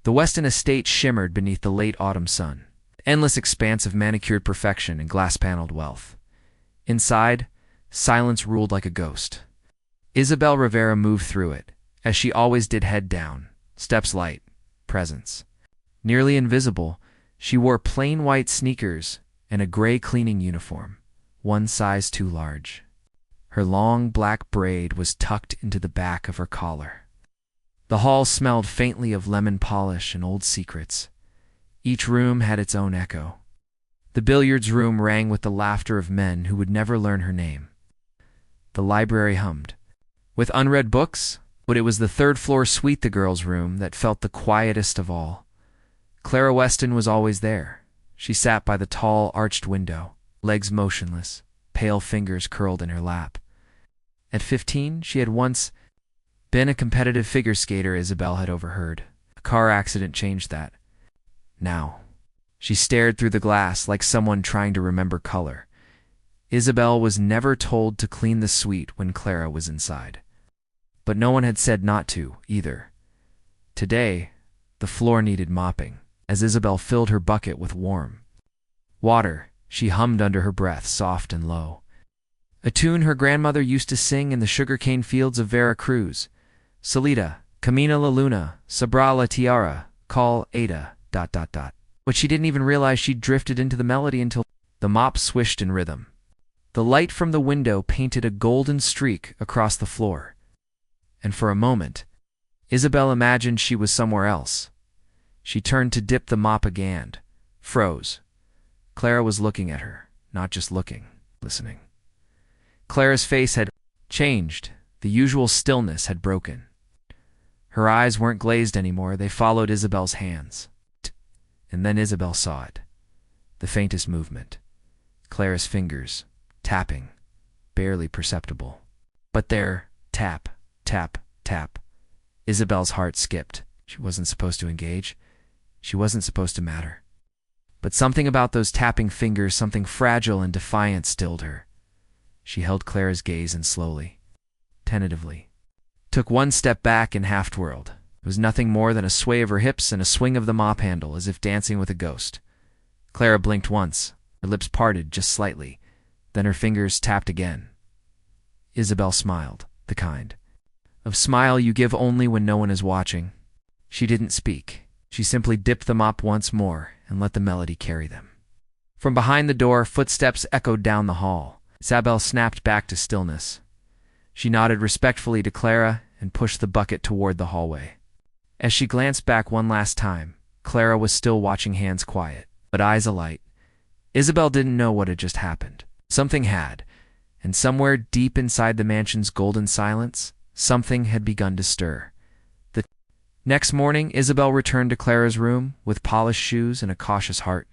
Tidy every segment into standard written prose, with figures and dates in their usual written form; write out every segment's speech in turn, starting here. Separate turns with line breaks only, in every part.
The Weston estate shimmered beneath the late autumn sun, an endless expanse of manicured perfection and glass-paneled wealth. Inside, silence ruled like a ghost. Isabel Rivera moved through it, as she always did, head down, steps light, presence. Nearly invisible, she wore plain white sneakers and a gray cleaning uniform, one size too large. Her long black braid was tucked into the back of her collar. The hall smelled faintly of lemon polish and old secrets. Each room had its own echo. The billiards room rang with the laughter of men who would never learn her name. The library hummed with unread books, but it was the third-floor suite, the girls' room, that felt the quietest of all. Clara Weston was always there. She sat by the tall, arched window, legs motionless, pale fingers curled in her lap. At 15, she had once been a competitive figure skater, Isabel had overheard. A car accident changed that. Now, she stared through the glass like someone trying to remember color. Isabel was never told to clean the suite when Clara was inside. But no one had said not to, either. Today, the floor needed mopping. As Isabel filled her bucket with warm water, she hummed under her breath, soft and low, a tune her grandmother used to sing in the sugarcane fields of Veracruz. Salida, Camina la Luna, Sabra la Tiara, Call Ada, ... But she didn't even realize she'd drifted into the melody until the mop swished in rhythm. The light from the window painted a golden streak across the floor. And for a moment, Isabel imagined she was somewhere else. She turned to dip the mop again, froze. Clara was looking at her, not just looking, listening. Clara's face had changed. The usual stillness had broken. Her eyes weren't glazed anymore. They followed Isabel's hands. And then Isabel saw it. The faintest movement. Clara's fingers, tapping, barely perceptible. But there, tap, tap, tap. Isabel's heart skipped. She wasn't supposed to engage. She wasn't supposed to matter. But something about those tapping fingers, something fragile and defiant, stilled her. She held Clara's gaze and slowly, tentatively, took one step back and half-twirled. It was nothing more than a sway of her hips and a swing of the mop handle, as if dancing with a ghost. Clara blinked once. Her lips parted just slightly. Then her fingers tapped again. Isabel smiled, the kind of smile you give only when no one is watching. She didn't speak. She simply dipped the mop once more and let the melody carry them. From behind the door, footsteps echoed down the hall. Isabel snapped back to stillness. She nodded respectfully to Clara and pushed the bucket toward the hallway. As she glanced back one last time, Clara was still watching, hands quiet, but eyes alight. Isabel didn't know what had just happened. Something had, and somewhere deep inside the mansion's golden silence, something had begun to stir. The next morning, Isabel returned to Clara's room with polished shoes and a cautious heart.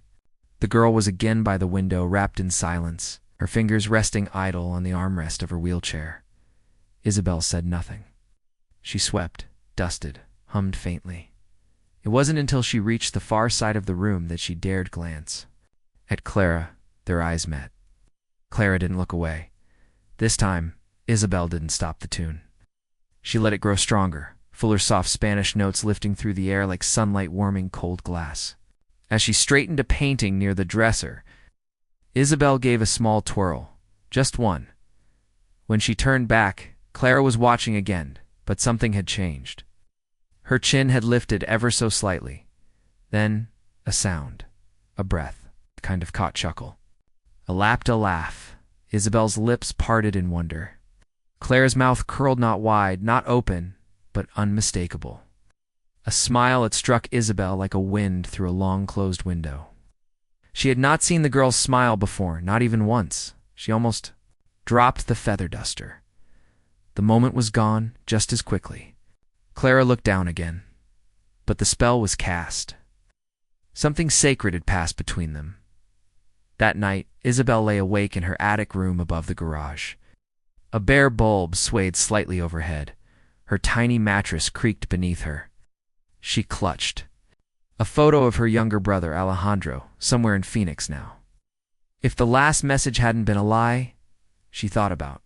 The girl was again by the window, wrapped in silence, her fingers resting idle on the armrest of her wheelchair. Isabel said nothing. She swept, dusted, hummed faintly. It wasn't until she reached the far side of the room that she dared glance. At Clara, their eyes met. Clara didn't look away. This time, Isabel didn't stop the tune. She let it grow stronger, fuller soft Spanish notes lifting through the air like sunlight warming cold glass. As she straightened a painting near the dresser, Isabel gave a small twirl, just one. When she turned back, Clara was watching again, but something had changed. Her chin had lifted ever so slightly. Then, a sound, a breath, a kind of caught chuckle. A laugh. Isabel's lips parted in wonder. Clara's mouth curled, not wide, not open, but unmistakable. A smile that struck Isabel like a wind through a long-closed window. She had not seen the girl smile before, not even once. She almost dropped the feather duster. The moment was gone just as quickly. Clara looked down again, but the spell was cast. Something sacred had passed between them. That night, Isabel lay awake in her attic room above the garage. A bare bulb swayed slightly overhead. Her tiny mattress creaked beneath her. She clutched. A photo of her younger brother, Alejandro, somewhere in Phoenix now. If the last message hadn't been a lie, she thought about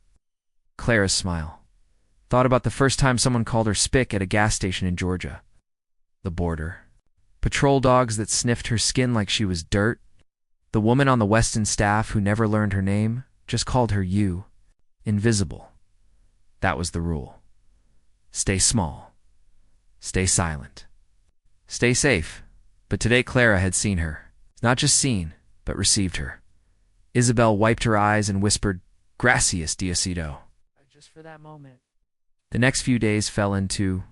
Clara's smile. Thought about the first time someone called her spick at a gas station in Georgia. The border. patrol dogs that sniffed her skin like she was dirt. The woman on the Weston staff who never learned her name just called her you. Invisible. That was the rule. Stay small. Stay silent. Stay safe. But today Clara had seen her. Not just seen, but received her. Isabel wiped her eyes and whispered, "Gracias, Diosito." Just for that moment. The next few days fell into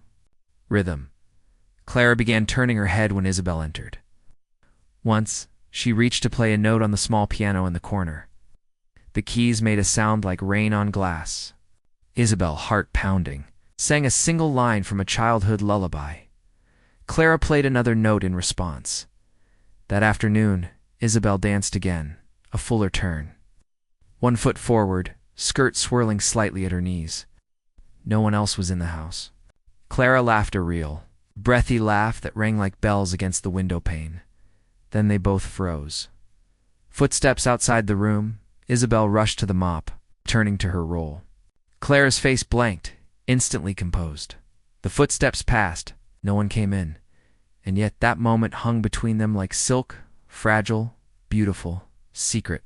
rhythm. Clara began turning her head when Isabel entered. Once, she reached to play a note on the small piano in the corner. The keys made a sound like rain on glass. Isabel, heart pounding, sang a single line from a childhood lullaby. Clara played another note in response. That afternoon, Isabel danced again, a fuller turn. 1 foot forward, skirt swirling slightly at her knees. No one else was in the house. Clara laughed a real, breathy laugh that rang like bells against the window pane. Then they both froze. Footsteps outside the room. Isabel rushed to the mop, turning to her role. Clara's face blanked, instantly composed. The footsteps passed. No one came in. And yet that moment hung between them like silk, fragile, beautiful, secret.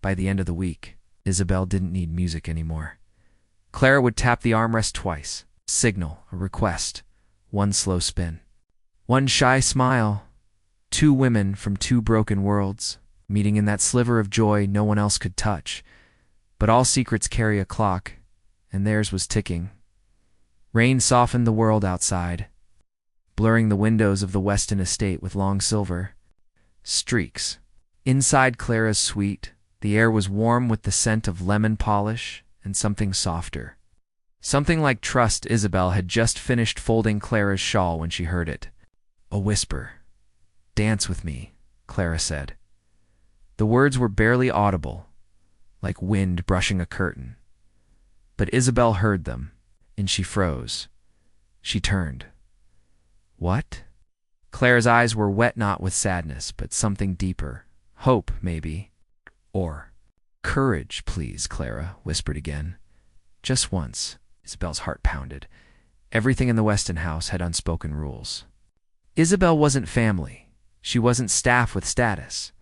By the end of the week, Isabel didn't need music anymore. Clara would tap the armrest twice. Signal, a request. 1 slow spin. 1 shy smile. 2 women from 2 broken worlds, meeting in that sliver of joy no one else could touch. But all secrets carry a clock, and theirs was ticking. Rain softened the world outside, blurring the windows of the Weston estate with long silver streaks. Inside Clara's suite, the air was warm with the scent of lemon polish and something softer. Something like trust. Isabel had just finished folding Clara's shawl when she heard it. A whisper. "Dance with me," Clara said. The words were barely audible, like wind brushing a curtain. But Isabel heard them, and she froze. She turned. What? Clara's eyes were wet not with sadness, but something deeper. Hope, maybe. Or, "Courage, please," Clara whispered again. Just once. Isabel's heart pounded. Everything in the Weston house had unspoken rules. Isabel wasn't family. She wasn't staff with status.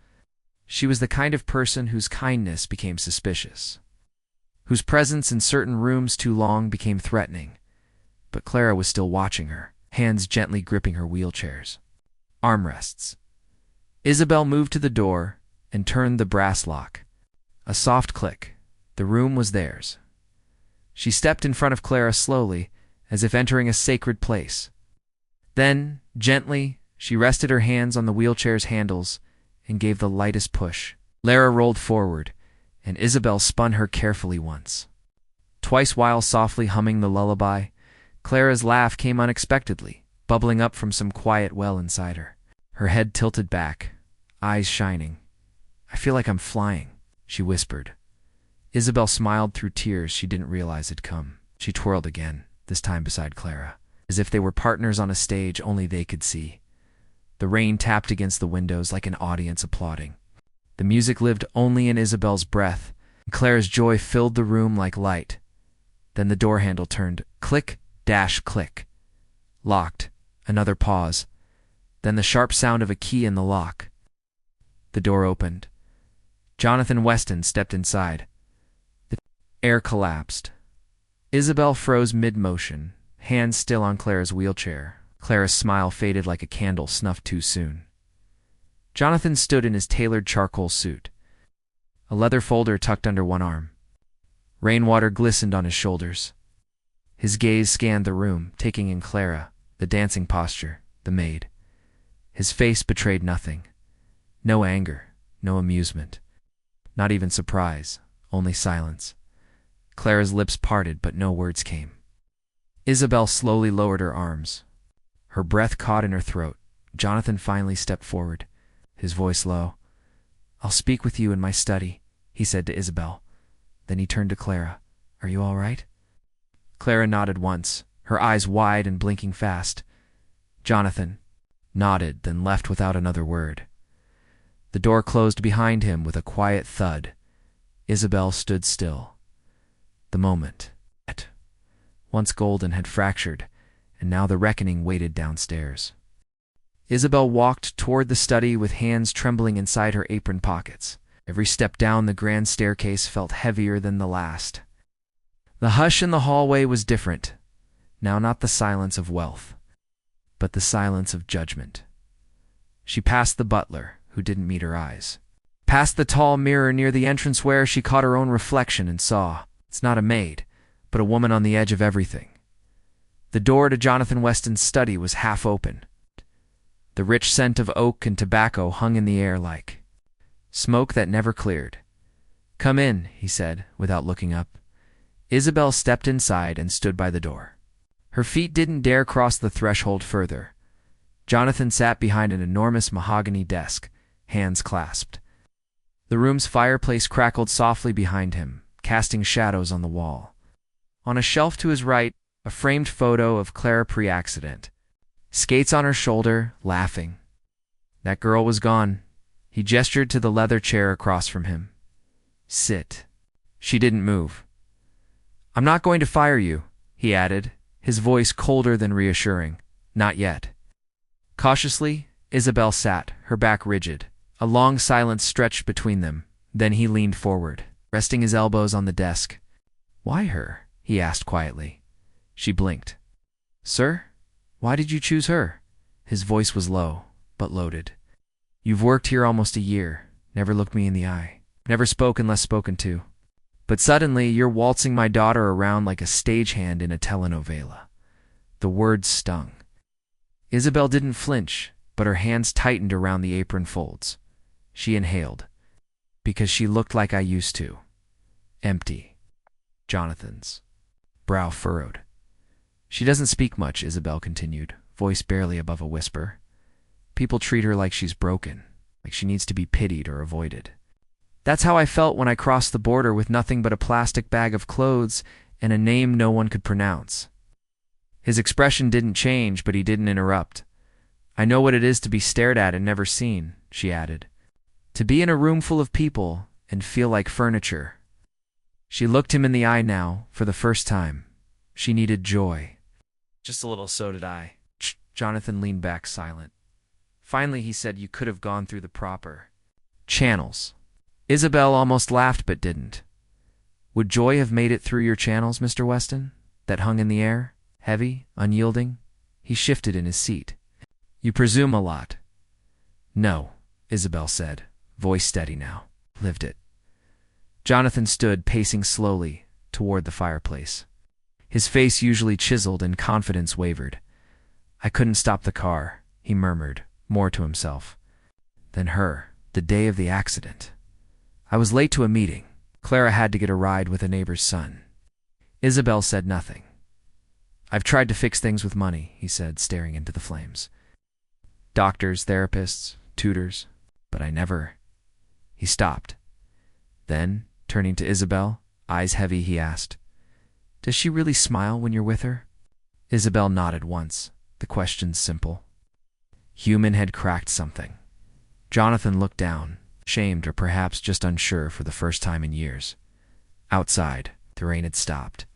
She was the kind of person whose kindness became suspicious, whose presence in certain rooms too long became threatening. But Clara was still watching her, hands gently gripping her wheelchairs. Armrests. Isabel moved to the door and turned the brass lock. A soft click. The room was theirs. She stepped in front of Clara slowly, as if entering a sacred place. Then, gently, she rested her hands on the wheelchair's handles and gave the lightest push. Clara rolled forward, and Isabel spun her carefully once. Twice while softly humming the lullaby, Clara's laugh came unexpectedly, bubbling up from some quiet well inside her. Her head tilted back, eyes shining. "I feel like I'm flying," she whispered. Isabel smiled through tears she didn't realize had come. She twirled again, this time beside Clara, as if they were partners on a stage only they could see. The rain tapped against the windows like an audience applauding. The music lived only in Isabel's breath, and Clara's joy filled the room like light. Then the door handle turned. Click, dash, click. Locked. Another pause. Then the sharp sound of a key in the lock. The door opened. Jonathan Weston stepped inside. The air collapsed. Isabel froze mid-motion, hands still on Clara's wheelchair. Clara's smile faded like a candle snuffed too soon. Jonathan stood in his tailored charcoal suit, a leather folder tucked under one arm. Rainwater glistened on his shoulders. His gaze scanned the room, taking in Clara, the dancing posture, the maid. His face betrayed nothing. No anger, no amusement. Not even surprise, only silence. Clara's lips parted, but no words came. Isabel slowly lowered her arms. Her breath caught in her throat. Jonathan finally stepped forward, his voice low. "I'll speak with you in my study," he said to Isabel. Then he turned to Clara. "Are you all right?" Clara nodded once, her eyes wide and blinking fast. Jonathan nodded, then left without another word. The door closed behind him with a quiet thud. Isabel stood still. The moment, once golden, had fractured, and now the reckoning waited downstairs. Isabel walked toward the study with hands trembling inside her apron pockets. Every step down the grand staircase felt heavier than the last. The hush in the hallway was different. Now not the silence of wealth, but the silence of judgment. She passed the butler, who didn't meet her eyes. Past the tall mirror near the entrance where she caught her own reflection and saw, it's not a maid, but a woman on the edge of everything. The door to Jonathan Weston's study was half open. The rich scent of oak and tobacco hung in the air like smoke that never cleared. "Come in," he said, without looking up. Isabel stepped inside and stood by the door. Her feet didn't dare cross the threshold further. Jonathan sat behind an enormous mahogany desk, hands clasped. The room's fireplace crackled softly behind him, casting shadows on the wall. On a shelf to his right, a framed photo of Clara pre-accident. Skates on her shoulder, laughing. That girl was gone. He gestured to the leather chair across from him. "Sit." She didn't move. "I'm not going to fire you," he added, his voice colder than reassuring. "Not yet." Cautiously, Isabel sat, her back rigid. A long silence stretched between them. Then he leaned forward, resting his elbows on the desk. "Why her?" he asked quietly. She blinked. "Sir? Why did you choose her?" His voice was low, but loaded. "You've worked here almost a year, never looked me in the eye, never spoke unless spoken to. But suddenly you're waltzing my daughter around like a stagehand in a telenovela." The words stung. Isabel didn't flinch, but her hands tightened around the apron folds. She inhaled. "Because she looked like I used to. Empty." Jonathan's brow furrowed. "She doesn't speak much," Isabel continued, voice barely above a whisper. "People treat her like she's broken, like she needs to be pitied or avoided. That's how I felt when I crossed the border with nothing but a plastic bag of clothes and a name no one could pronounce." His expression didn't change, but he didn't interrupt. "I know what it is to be stared at and never seen," she added. "To be in a room full of people and feel like furniture." She looked him in the eye now, for the first time. She needed joy. "Just a little, so did I." Jonathan leaned back silent. Finally he said, "You could have gone through the proper channels." Isabel almost laughed but didn't. "Would joy have made it through your channels, Mr. Weston? That hung in the air, heavy, unyielding?" He shifted in his seat. "You presume a lot." "No," Isabel said, voice steady now. "Lived it." Jonathan stood, pacing slowly toward the fireplace. His face, usually chiseled, and confidence wavered. "I couldn't stop the car," he murmured, more to himself. "Than her, the day of the accident. I was late to a meeting. Clara had to get a ride with a neighbor's son." Isabel said nothing. "I've tried to fix things with money," he said, staring into the flames. "Doctors, therapists, tutors, but I never—" He stopped. Then, turning to Isabel, eyes heavy, he asked, "Does she really smile when you're with her?" Isabel nodded once. The question's simple. Human had cracked something. Jonathan looked down, shamed or perhaps just unsure for the first time in years. Outside, the rain had stopped.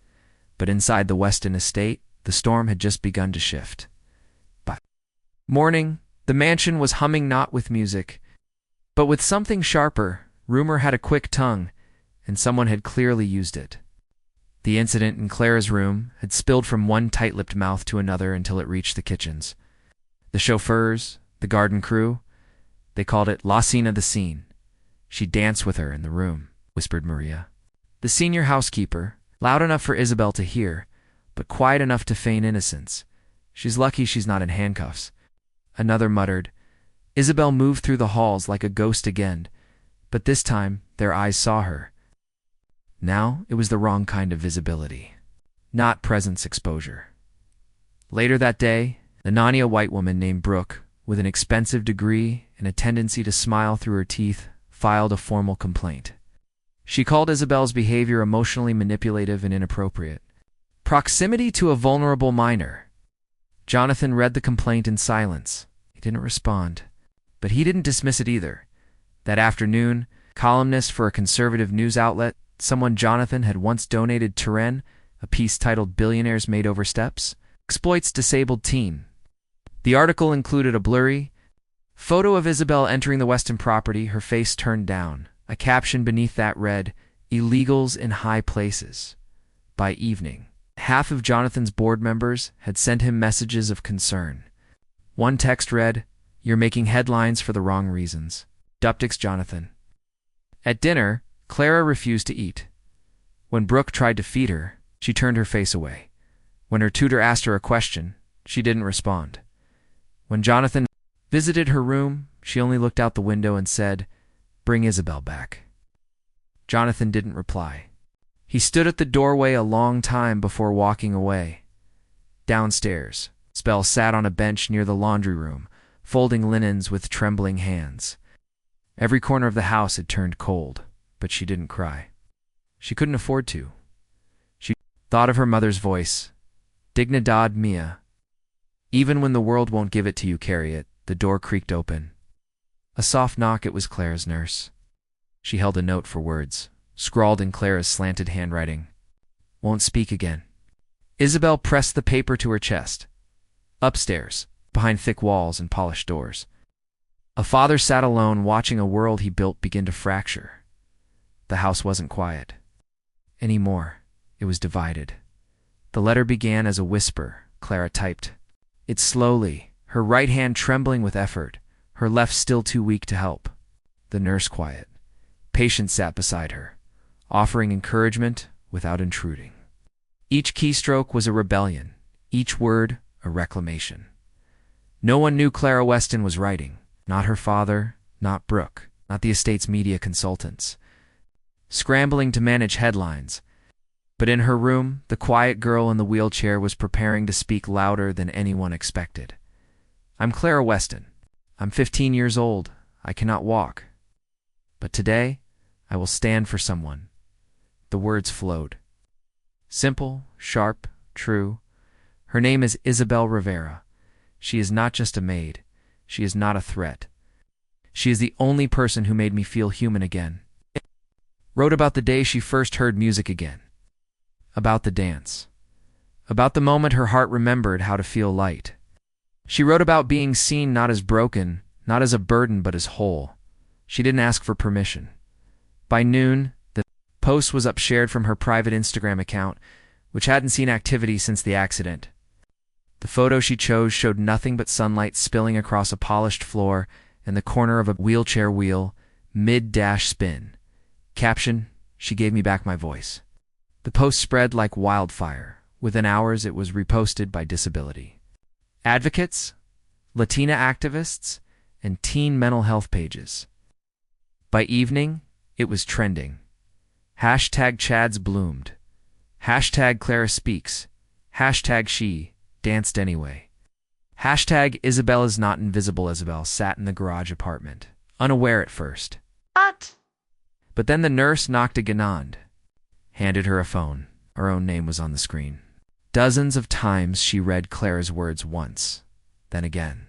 But inside the Weston estate, the storm had just begun to shift. By morning, the mansion was humming not with music, but with something sharper. Rumor had a quick tongue, and someone had clearly used it. The incident in Clara's room had spilled from one tight-lipped mouth to another until it reached the kitchens. The chauffeurs, the garden crew, they called it La Cena, the scene. "She danced with her in the room," whispered Maria. The senior housekeeper, loud enough for Isabel to hear, but quiet enough to feign innocence. "She's lucky she's not in handcuffs." Another muttered. Isabel moved through the halls like a ghost again, but this time their eyes saw her. Now it was the wrong kind of visibility, not presence exposure. Later that day, a Nania white woman named Brooke, with an expensive degree and a tendency to smile through her teeth, filed a formal complaint. She called Isabel's behavior emotionally manipulative and inappropriate. Proximity to a vulnerable minor. Jonathan read the complaint in silence. He didn't respond, but he didn't dismiss it either. That afternoon, columnist for a conservative news outlet, someone Jonathan had once donated Turin, a piece titled "Billionaires Made Over Steps," exploits disabled teen. The article included a blurry photo of Isabel entering the Weston property, her face turned down. A caption beneath that read, "Illegals in high places." By evening, half of Jonathan's board members had sent him messages of concern. One text read, "You're making headlines for the wrong reasons. Duptix Jonathan." At dinner, Clara refused to eat. When Brooke tried to feed her, she turned her face away. When her tutor asked her a question, she didn't respond. When Jonathan visited her room, she only looked out the window and said, "Bring Isabel back." Jonathan didn't reply. He stood at the doorway a long time before walking away. Downstairs, Isabel sat on a bench near the laundry room, folding linens with trembling hands. Every corner of the house had turned cold, but she didn't cry. She couldn't afford to. She thought of her mother's voice, "Dignidad mia." Even when the world won't give it to you, carry it. The door creaked open. A soft knock. It was Clara's nurse. She held a note for words, scrawled in Clara's slanted handwriting. "Won't speak again." Isabel pressed the paper to her chest. Upstairs, behind thick walls and polished doors, a father sat alone, watching a world he built begin to fracture. The house wasn't quiet anymore. It was divided. The letter began as a whisper. Clara typed it slowly, her right hand trembling with effort, her left still too weak to help. The nurse, quiet, patient, sat beside her, offering encouragement without intruding. Each keystroke was a rebellion, each word a reclamation. No one knew Clara Weston was writing. Not her father, not Brooke, not the estate's media consultants. Scrambling to manage headlines. But in her room, the quiet girl in the wheelchair was preparing to speak louder than anyone expected. "I'm Clara Weston. I'm 15 years old. I cannot walk. But today, I will stand for someone." The words flowed. Simple, sharp, true. Her name is Isabel Rivera. She is not just a maid. She is not a threat. She is the only person who made me feel human again. Wrote about the day she first heard music again. About the dance. About the moment her heart remembered how to feel light. She wrote about being seen not as broken, not as a burden, but as whole. She didn't ask for permission. By noon, the post was up, shared from her private Instagram account, which hadn't seen activity since the accident. The photo she chose showed nothing but sunlight spilling across a polished floor and the corner of a wheelchair wheel, mid-spin. Caption, "She gave me back my voice." The post spread like wildfire. Within hours, it was reposted by disability advocates, Latina activists, and teen mental health pages. By evening, it was trending. Hashtag Chads bloomed. Hashtag Clara speaks. Hashtag she danced anyway. Hashtag Isabel is not invisible. Isabel sat in the garage apartment, unaware at first. But then the nurse knocked again, handed her a phone. Her own name was on the screen. Dozens of times she read Clara's words once, then again,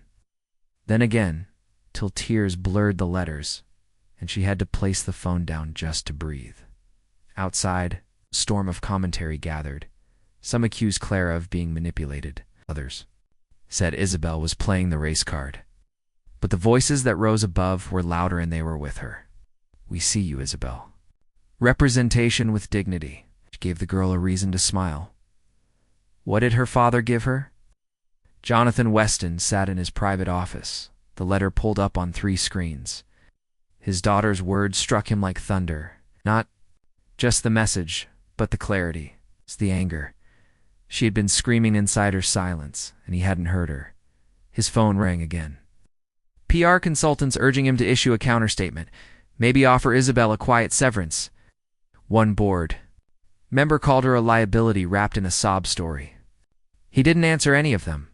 till tears blurred the letters, and she had to place the phone down just to breathe. Outside, a storm of commentary gathered. Some accused Clara of being manipulated. Others said Isabel was playing the race card. But the voices that rose above were louder, and they were with her. "We see you, Isabel." Representation with dignity. She gave the girl a reason to smile. What did her father give her? Jonathan Weston sat in his private office, the letter pulled up on 3 screens. His daughter's words struck him like thunder. Not just the message, but the clarity, the anger. She had been screaming inside her silence, and he hadn't heard her. His phone rang again. PR consultants urging him to issue a counterstatement, maybe offer Isabel a quiet severance. One board member called her a liability wrapped in a sob story. He didn't answer any of them.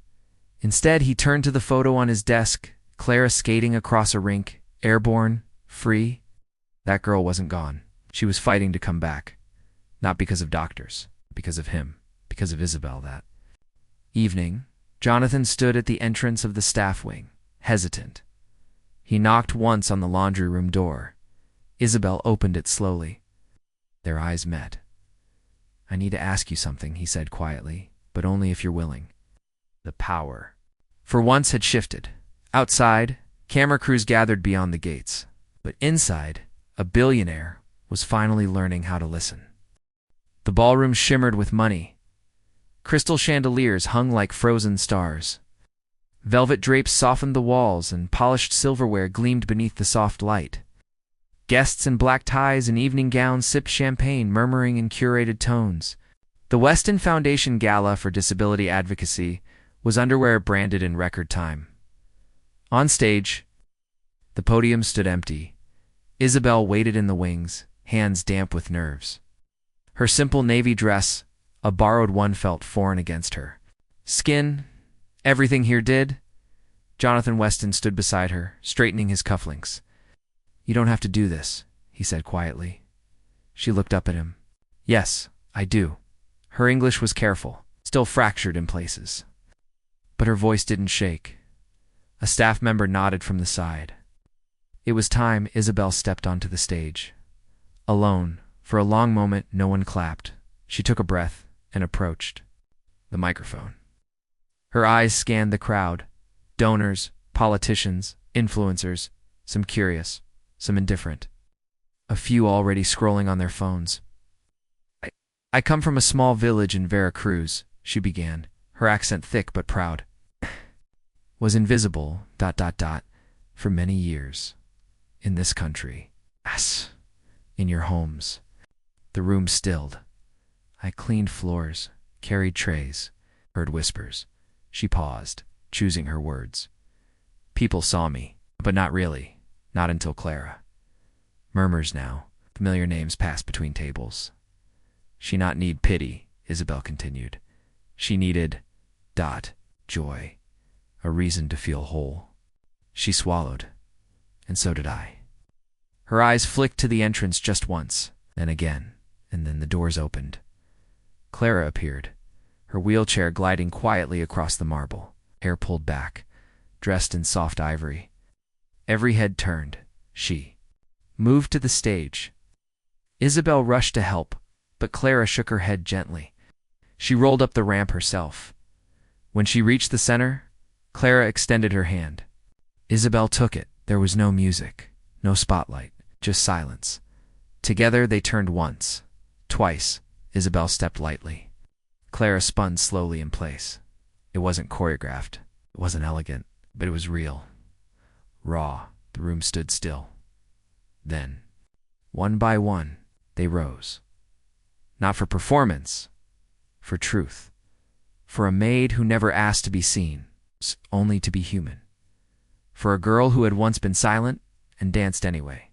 Instead, he turned to the photo on his desk, Clara skating across a rink, airborne, free. That girl wasn't gone. She was fighting to come back. Not because of doctors, because of him, because of Isabel. That evening, Jonathan stood at the entrance of the staff wing, hesitant. He knocked once on the laundry room door. Isabel opened it slowly. Their eyes met. "I need to ask you something," he said quietly, "but only if you're willing." The power for once had shifted. Outside, camera crews gathered beyond the gates. But inside, a billionaire was finally learning how to listen. The ballroom shimmered with money. Crystal chandeliers hung like frozen stars. Velvet drapes softened the walls, and polished silverware gleamed beneath the soft light. Guests in black ties and evening gowns sipped champagne, murmuring in curated tones. The Weston Foundation Gala for Disability Advocacy was underwear branded in record time. On stage, the podium stood empty. Isabel waited in the wings, hands damp with nerves. Her simple navy dress, a borrowed one, felt foreign against her. Skin, everything here did? Jonathan Weston stood beside her, straightening his cufflinks. You don't have to do this, he said quietly. She looked up at him. Yes, I do. Her English was careful, still fractured in places. But her voice didn't shake. A staff member nodded from the side. It was time Isabel stepped onto the stage. Alone, for a long moment, no one clapped. She took a breath and approached the microphone. Her eyes scanned the crowd. Donors, politicians, influencers, some curious, some indifferent. A few already scrolling on their phones. I come from a small village in Veracruz, she began, her accent thick but proud. Was invisible, ... for many years. In this country. Yes. In your homes. The room stilled. I cleaned floors, carried trays, heard whispers. She paused, choosing her words. People saw me, but not really. Not until Clara. Murmurs now. Familiar names passed between tables. She not need pity, Isabel continued. She needed ... joy. A reason to feel whole. She swallowed. And so did I. Her eyes flicked to the entrance just once, then again, and then the doors opened. Clara appeared, her wheelchair gliding quietly across the marble, hair pulled back, dressed in soft ivory. Every head turned. She moved to the stage. Isabel rushed to help, but Clara shook her head gently. She rolled up the ramp herself. When she reached the center, Clara extended her hand. Isabel took it. There was no music, no spotlight, just silence. Together they turned once, twice. Isabel stepped lightly. Clara spun slowly in place. It wasn't choreographed, it wasn't elegant, but it was real. Raw. The room stood still. Then, one by one, they rose. Not for performance, for truth. For a maid who never asked to be seen, only to be human. For a girl who had once been silent and danced anyway.